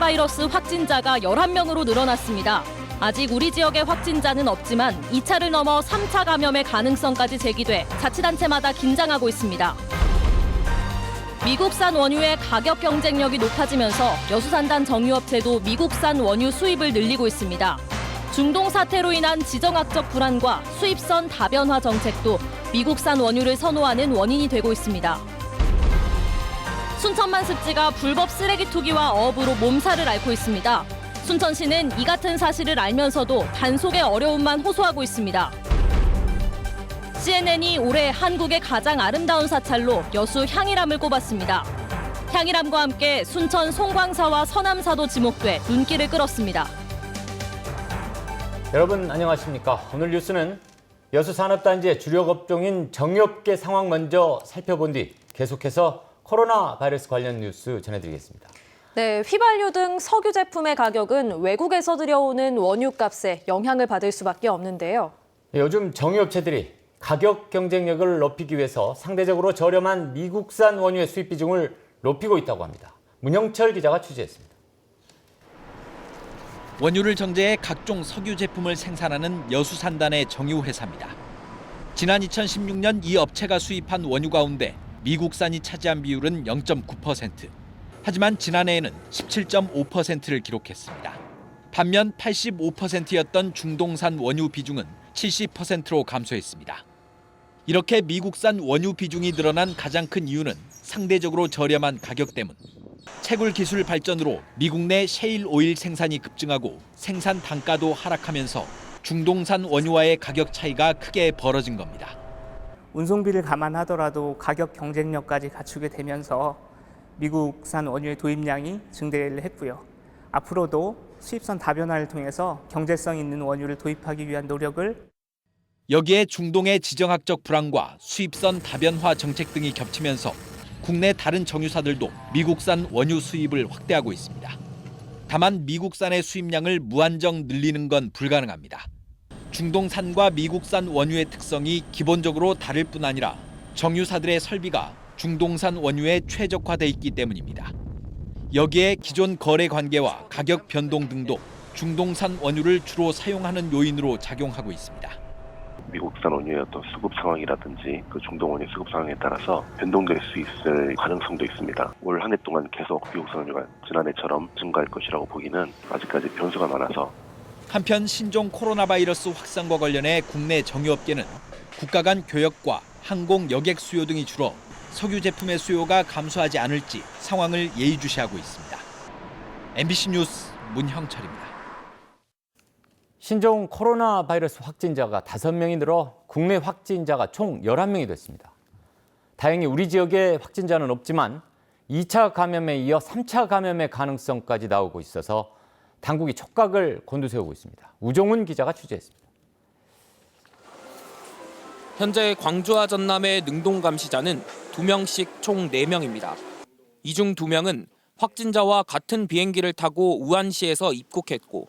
바이러스 확진자가 11명으로 늘어났습니다. 아직 우리 지역의 확진자는 없지만 2차를 넘어 3차 감염의 가능성까지 제기돼 자치단체마다 긴장하고 있습니다. 미국산 원유의 가격 경쟁력이 높아지면서 여수산단 정유업체도 미국산 원유 수입을 늘리고 있습니다. 중동 사태로 인한 지정학적 불안과 수입선 다변화 정책도 미국산 원유를 선호하는 원인이 되고 있습니다. 순천만 습지가 불법 쓰레기 투기와 어업으로 몸살을 앓고 있습니다. 순천시는 이 같은 사실을 알면서도 단속의 어려움만 호소하고 있습니다. CNN이 올해 한국의 가장 아름다운 사찰로 여수 향일암을 꼽았습니다. 향일암과 함께 순천 송광사와 서남사도 지목돼 눈길을 끌었습니다. 여러분 안녕하십니까? 오늘 뉴스는 여수산업단지의 주력 업종인 정유업계 상황 먼저 살펴본 뒤 계속해서 코로나 바이러스 관련 뉴스 전해드리겠습니다. 네, 휘발유 등 석유 제품의 가격은 외국에서 들여오는 원유값에 영향을 받을 수밖에 없는데요. 요즘 정유업체들이 가격 경쟁력을 높이기 위해서 상대적으로 저렴한 미국산 원유의 수입 비중을 높이고 있다고 합니다. 문형철 기자가 취재했습니다. 원유를 정제해 각종 석유 제품을 생산하는 여수산단의 정유회사입니다. 지난 2016년 이 업체가 수입한 원유 가운데 미국산이 차지한 비율은 0.9%. 하지만 지난해에는 17.5%를 기록했습니다. 반면 85%였던 중동산 원유 비중은 70%로 감소했습니다. 이렇게 미국산 원유 비중이 늘어난 가장 큰 이유는 상대적으로 저렴한 가격 때문. 채굴 기술 발전으로 미국 내 셰일 오일 생산이 급증하고 생산 단가도 하락하면서 중동산 원유와의 가격 차이가 크게 벌어진 겁니다. 운송비를 감안하더라도 가격 경쟁력까지 갖추게 되면서 미국산 원유의 도입량이 증대를 했고요. 앞으로도 수입선 다변화를 통해서 경제성 있는 원유를 도입하기 위한 노력을 여기에 중동의 지정학적 불안과 수입선 다변화 정책 등이 겹치면서 국내 다른 정유사들도 미국산 원유 수입을 확대하고 있습니다. 다만 미국산의 수입량을 무한정 늘리는 건 불가능합니다. 중동산과 미국산 원유의 특성이 기본적으로 다를 뿐 아니라 정유사들의 설비가 중동산 원유에 최적화돼 있기 때문입니다. 여기에 기존 거래 관계와 가격 변동 등도 중동산 원유를 주로 사용하는 요인으로 작용하고 있습니다. 미국산 원유의 어떤 수급 상황이라든지 그 중동 원유 수급 상황에 따라서 변동될 수 있을 가능성도 있습니다. 올 한 해 동안 계속 미국산 원유가 지난해처럼 증가할 것이라고 보기는 아직까지 변수가 많아서. 한편 신종 코로나 바이러스 확산과 관련해 국내 정유업계는 국가 간 교역과 항공 여객 수요 등이 줄어 석유 제품의 수요가 감소하지 않을지 상황을 예의주시하고 있습니다. MBC 뉴스 문형철입니다. 신종 코로나 바이러스 확진자가 5명이 늘어 국내 확진자가 총 11명이 됐습니다. 다행히 우리 지역에 확진자는 없지만 2차 감염에 이어 3차 감염의 가능성까지 나오고 있어서 당국이 촉각을 곤두세우고 있습니다. 우종훈 기자가 취재했습니다. 현재 광주와 전남의 능동 감시자는 2명씩 총 4명입니다. 이 중 2명은 확진자와 같은 비행기를 타고 우한시에서 입국했고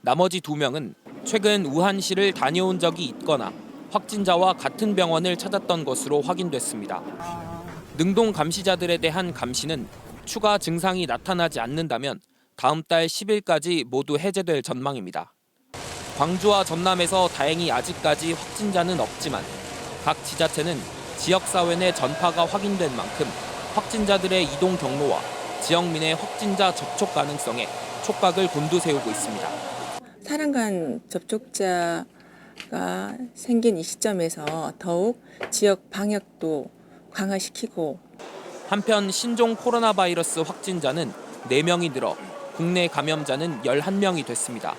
나머지 2명은 최근 우한시를 다녀온 적이 있거나 확진자와 같은 병원을 찾았던 것으로 확인됐습니다. 능동 감시자들에 대한 감시는 추가 증상이 나타나지 않는다면 다음 달 10일까지 모두 해제될 전망입니다. 광주와 전남에서 다행히 아직까지 확진자는 없지만 각 지자체는 지역사회 내 전파가 확인된 만큼 확진자들의 이동 경로와 지역민의 확진자 접촉 가능성에 촉각을 곤두세우고 있습니다. 사람 간 접촉자가 생긴 이 시점에서 더욱 지역 방역도 강화시키고 한편 신종 코로나 바이러스 확진자는 4명이 늘어 국내 감염자는 11명이 됐습니다.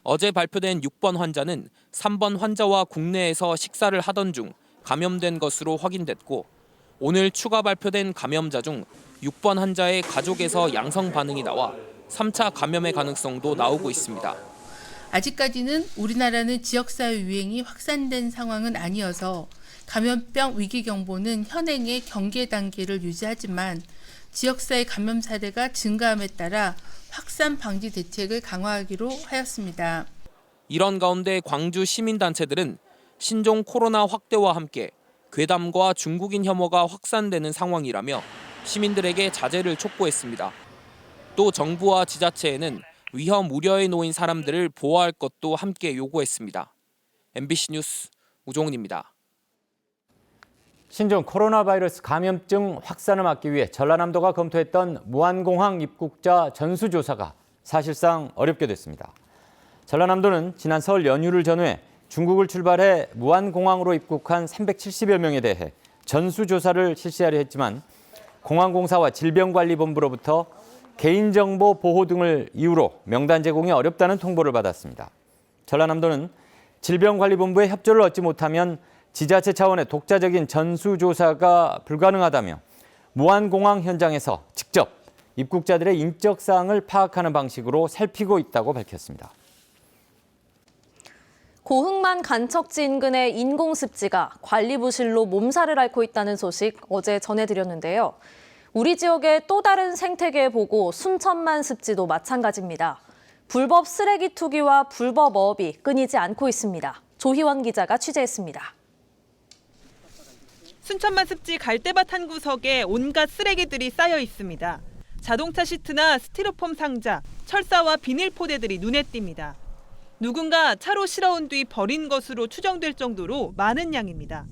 어제 발표된 6번 환자는 3번 환자와 국내에서 식사를 하던 중 감염된 것으로 확인됐고 오늘 추가 발표된 감염자 중 6번 환자의 가족에서 양성 반응이 나와 3차 감염의 가능성도 나오고 있습니다. 아직까지는 우리나라는 지역사회 유행이 확산된 상황은 아니어서 감염병 위기경보는 현행의 경계 단계를 유지하지만 지역사회 감염 사례가 증가함에 따라 확산 방지 대책을 강화하기로 하였습니다. 이런 가운데 광주 시민단체들은 신종 코로나 확대와 함께 괴담과 중국인 혐오가 확산되는 상황이라며 시민들에게 자제를 촉구했습니다. 또 정부와 지자체에는 위험 우려에 놓인 사람들을 보호할 것도 함께 요구했습니다. MBC 뉴스 우종훈입니다. 신종 코로나 바이러스 감염증 확산을 막기 위해 전라남도가 검토했던 무안공항 입국자 전수조사가 사실상 어렵게 됐습니다. 전라남도는 지난 설 연휴를 전후해 중국을 출발해 무안공항으로 입국한 370여 명에 대해 전수조사를 실시하려 했지만 공항공사와 질병관리본부로부터 개인정보 보호 등을 이유로 명단 제공이 어렵다는 통보를 받았습니다. 전라남도는 질병관리본부의 협조를 얻지 못하면 지자체 차원의 독자적인 전수조사가 불가능하다며 무안공항 현장에서 직접 입국자들의 인적 사항을 파악하는 방식으로 살피고 있다고 밝혔습니다. 고흥만 간척지 인근의 인공습지가 관리부실로 몸살을 앓고 있다는 소식 어제 전해드렸는데요. 우리 지역의 또 다른 생태계 보고 순천만 습지도 마찬가지입니다. 불법 쓰레기 투기와 불법 어업이 끊이지 않고 있습니다. 조희원 기자가 취재했습니다. 순천만 습지 갈대밭 한 구석에 온갖 쓰레기들이 쌓여 있습니다. 자동차 시트나 스티로폼 상자, 철사와 비닐 포대들이 눈에 띕니다. 누군가 차로 실어온 뒤 버린 것으로 추정될 정도로 많은 양입니다.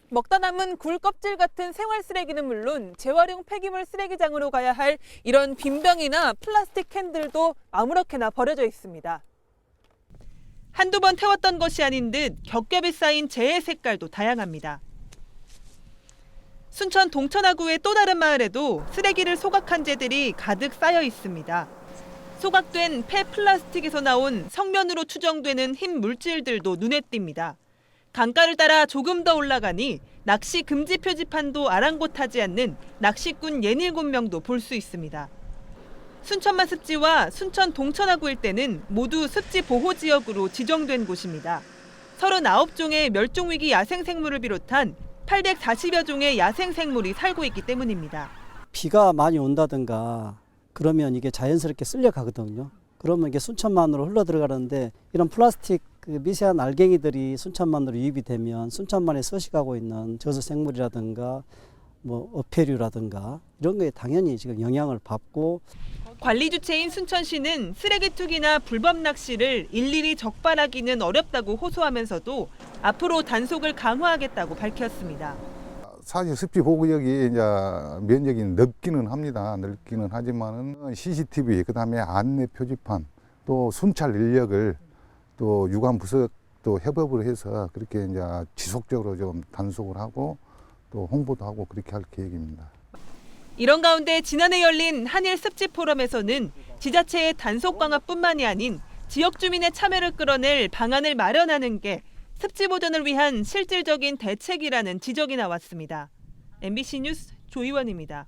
먹다 남은 굴 껍질 같은 생활 쓰레기는 물론 재활용 폐기물 쓰레기장으로 가야 할 이런 빈병이나 플라스틱 캔들도 아무렇게나 버려져 있습니다. 한두 번 태웠던 것이 아닌 듯 겹겹이 쌓인 재의 색깔도 다양합니다. 순천 동천하구의 또 다른 마을에도 쓰레기를 소각한 재들이 가득 쌓여 있습니다. 소각된 폐 플라스틱에서 나온 성면으로 추정되는 흰 물질들도 눈에 띕니다. 강가를 따라 조금 더 올라가니 낚시 금지 표지판도 아랑곳하지 않는 낚시꾼 67명도 볼 수 있습니다. 순천만 습지와 순천 동천하구 일대는 모두 습지 보호 지역으로 지정된 곳입니다. 39종의 멸종위기 야생생물을 비롯한 840여 종의 야생생물이 살고 있기 때문입니다. 비가 많이 온다든가 그러면 이게 자연스럽게 쓸려가거든요. 그러면 이게 순천만으로 흘러 들어가는데 이런 플라스틱 미세한 알갱이들이 순천만으로 유입이 되면 순천만에 서식하고 있는 저수생물이라든가 뭐 어패류라든가 이런 거에 당연히 지금 영향을 받고 관리 주체인 순천시는 쓰레기 투기나 불법 낚시를 일일이 적발하기는 어렵다고 호소하면서도 앞으로 단속을 강화하겠다고 밝혔습니다. 사실 습지 보호구역이 이제 면적이 넓기는 합니다. 넓기는 하지만은 CCTV 그다음에 안내 표지판 또 순찰 인력을 또 유관 부서도 협업을 해서 그렇게 이제 지속적으로 좀 단속을 하고 또 홍보도 하고 그렇게 할 계획입니다. 이런 가운데 지난해 열린 한일 습지 포럼에서는 지자체의 단속 강화뿐만이 아닌 지역 주민의 참여를 끌어낼 방안을 마련하는 게 습지 보전을 위한 실질적인 대책이라는 지적이 나왔습니다. MBC 뉴스 조희원입니다.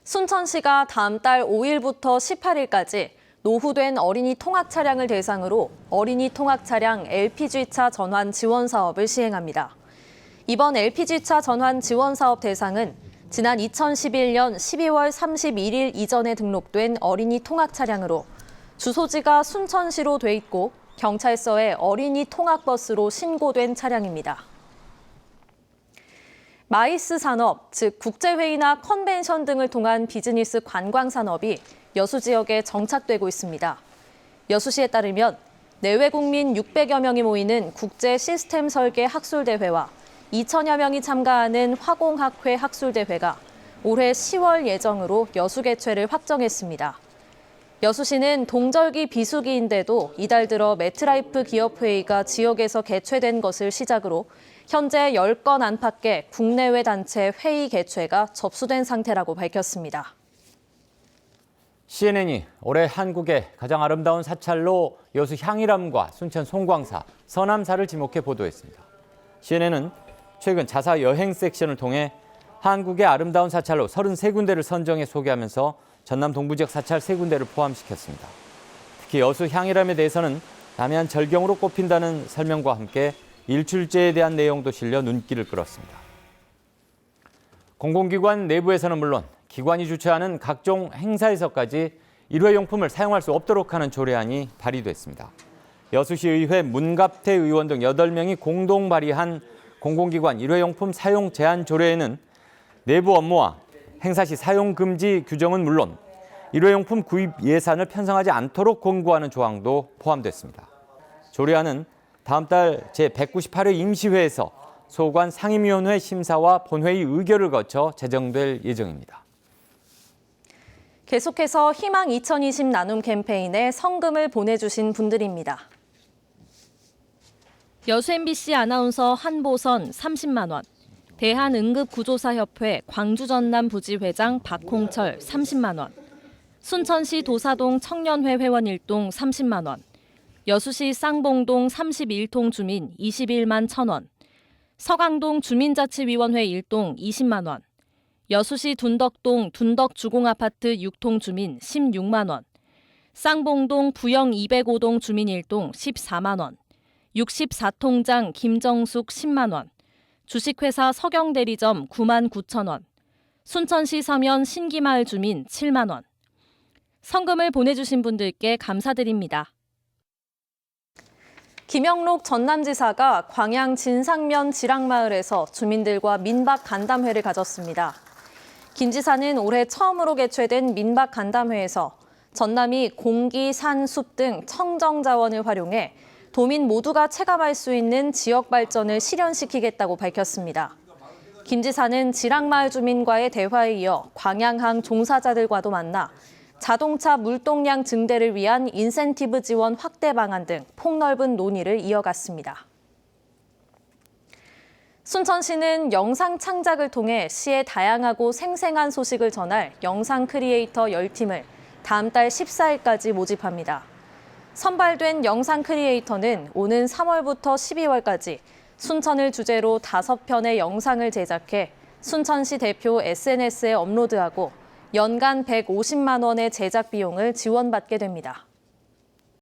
순천시가 다음 달 5일부터 18일까지 노후된 어린이 통학 차량을 대상으로 어린이 통학 차량 LPG차 전환 지원 사업을 시행합니다. 이번 LPG차 전환 지원 사업 대상은 지난 2011년 12월 31일 이전에 등록된 어린이 통학 차량으로 주소지가 순천시로 돼 있고 경찰서에 어린이 통학버스로 신고된 차량입니다. 마이스 산업, 즉 국제회의나 컨벤션 등을 통한 비즈니스 관광 산업이 여수 지역에 정착되고 있습니다. 여수시에 따르면 내외 국민 600여 명이 모이는 국제 시스템 설계 학술대회와 2천여 명이 참가하는 화공학회 학술대회가 올해 10월 예정으로 여수 개최를 확정했습니다. 여수시는 동절기 비수기인데도 이달 들어 매트라이프 기업회의가 지역에서 개최된 것을 시작으로 현재 10건 안팎의 국내외 단체 회의 개최가 접수된 상태라고 밝혔습니다. CNN이 올해 한국의 가장 아름다운 사찰로 여수 향일암과 순천 송광사, 서남사를 지목해 보도했습니다. CNN은 최근 자사 여행 섹션을 통해 한국의 아름다운 사찰로 33군데를 선정해 소개하면서 전남 동부 지역 사찰 3군데를 포함시켰습니다. 특히 여수 향일암에 대해서는 남해안 절경으로 꼽힌다는 설명과 함께 일출제에 대한 내용도 실려 눈길을 끌었습니다. 공공기관 내부에서는 물론 기관이 주최하는 각종 행사에서까지 일회용품을 사용할 수 없도록 하는 조례안이 발의됐습니다. 여수시의회 문갑태 의원 등 8명이 공동 발의한 공공기관 일회용품 사용 제한 조례에는 내부 업무와 행사 시 사용 금지 규정은 물론 일회용품 구입 예산을 편성하지 않도록 권고하는 조항도 포함됐습니다. 조례안은 다음 달 제198회 임시회에서 소관 상임위원회 심사와 본회의 의결을 거쳐 제정될 예정입니다. 계속해서 희망 2020 나눔 캠페인에 성금을 보내주신 분들입니다. 여수 MBC 아나운서 한보선 30만 원, 대한응급구조사협회 광주전남 부지회장 박홍철 30만 원, 순천시 도사동 청년회 회원 1동 30만 원, 여수시 쌍봉동 31통 주민 21만 1,000원, 서강동 주민자치위원회 1동 20만 원, 여수시 둔덕동 둔덕주공아파트 6통 주민 16만 원, 쌍봉동 부영 205동 주민 1동 14만 원, 64통장 김정숙 10만 원, 주식회사 서경대리점 9만 9천 원, 순천시 서면 신기마을 주민 7만 원. 성금을 보내주신 분들께 감사드립니다. 김영록 전남지사가 광양 진상면 지락마을에서 주민들과 민박 간담회를 가졌습니다. 김 지사는 올해 처음으로 개최된 민박 간담회에서 전남이 공기, 산, 숲 등 청정 자원을 활용해 도민 모두가 체감할 수 있는 지역 발전을 실현시키겠다고 밝혔습니다. 김 지사는 지락마을 주민과의 대화에 이어 광양항 종사자들과도 만나 자동차 물동량 증대를 위한 인센티브 지원 확대 방안 등 폭넓은 논의를 이어갔습니다. 순천시는 영상 창작을 통해 시의 다양하고 생생한 소식을 전할 영상 크리에이터 10팀을 다음 달 14일까지 모집합니다. 선발된 영상 크리에이터는 오는 3월부터 12월까지 순천을 주제로 5편의 영상을 제작해 순천시 대표 SNS에 업로드하고 연간 150만 원의 제작 비용을 지원받게 됩니다.